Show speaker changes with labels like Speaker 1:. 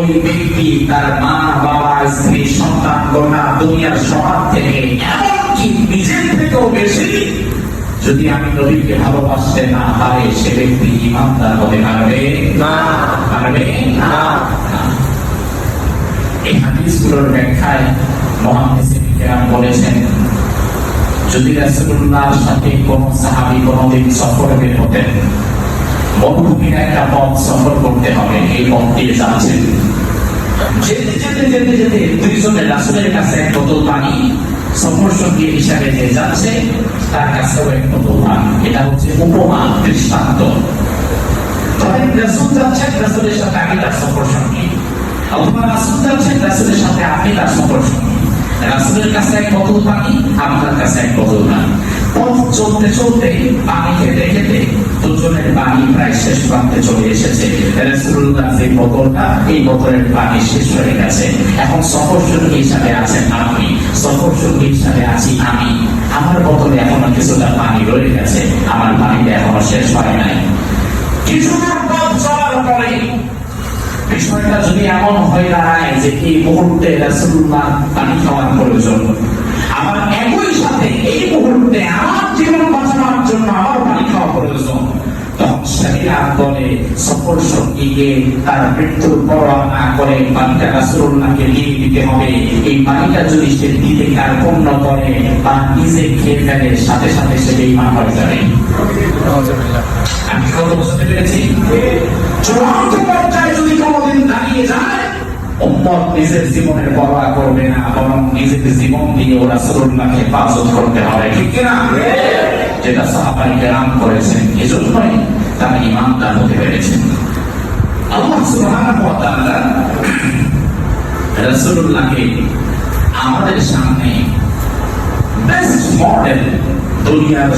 Speaker 1: ওই ব্যক্তি তার মা বাবা স্ত্রী সন্তান কন্যা দুনিয়ার সমাজ থেকে এমনকি নিজের থেকেও বেশি যদি আমি নবীকে ভালোবাসতে না পারে সে ব্যক্তি ঈমানদার হতে পারবে না। পারবে না। এই হাদিসগুলোর ব্যাখ্যায় মুহাদ্দিসিন কিরাম বলেছেন, যদি রাসূলুল্লাহর সাথে কোন সাহাবী কোনদিন সফরে বের হতেন, মরুভূমির একটা পথ সফর করতে হবে, এই পথ দিয়ে যাচ্ছেন, যেতে যেতে যেতে যেতে দুইজনের রাসূলের কাছে এক বোতল পানি, সফর সঙ্গী হিসাবে যে যাচ্ছে তার কাছেও এক বোতল পানি। এটা হচ্ছে উপমা, দৃষ্টান্ত। ধরেন রাসূল যাচ্ছেন, রাসূলের সাথে আমি তার সফর সঙ্গী, অথবা রাসূল যাচ্ছেন, রাসূলের সাথে আপনি তার সফর সঙ্গী। রাসূলের কাছে এক বোতল পানি, আপনার কাছে এক বোতল পানি। পথ চলতে চলতে পানি খেতে খেতে দুজনের পানি প্রায় শেষ প্রান্তে চলে এসেছে। রাসূলুল্লাহ যে বোতলটা, এই বোতলের পানি শেষ হয়ে গেছে। এখন সফর সঙ্গী হিসাবে আছেন আপনি, সফর সঙ্গী হিসাবে আছি আমি। আমার বোতলে এখনো কিছুটা পানি রয়ে গেছে, আমার পানিটা এখনো শেষ হয় নাই। কিছুটা পথ চলার পরে বিষয়টা যদি এমন হয়ে দাঁড়ায় যে এই মুহূর্তে রাসূলুল্লাহ পানি খাওয়ার প্রয়োজন, আমার একই সাথে এই মুহূর্তে আমার জীবন বাঁচানোর জন্য আমার পানি খাওয়া প্রয়োজন, তখন শরীয়ত বলে সফর সঙ্গীকে তার মৃত্যুর পরোয়া না করে পানিটা রাসূলুল্লাহকে দিয়ে দিতে হবে। এই পানিটা যদি সে দিতে কার্পণ্য করে বা নিজে খেয়ে ফেলে, সাথে সাথে সে ঈমান হয়ে যাবে। আমি কথা বুঝতে পেরেছি? চূড়ান্ত পর্যায়ে যদি কোনোদিন দাঁড়িয়ে যায়, উম্মত নিজের জীবনের পরোয়া করবে না, বরং নিজের জীবন দিয়ে রাসূলুল্লাহকে হেফাজত করতে হবে, ঠিক কিনা? যেটা সাহাবায়ে কেরাম করেছেন, এজন্যই তারা ঈমানদার হতে পেরেছেন। আল্লাহ সুবহানাহু ওয়া তাআলা রাসূলুল্লাহকে আমাদের সামনে বেস্ট মডেল, দুনিয়ার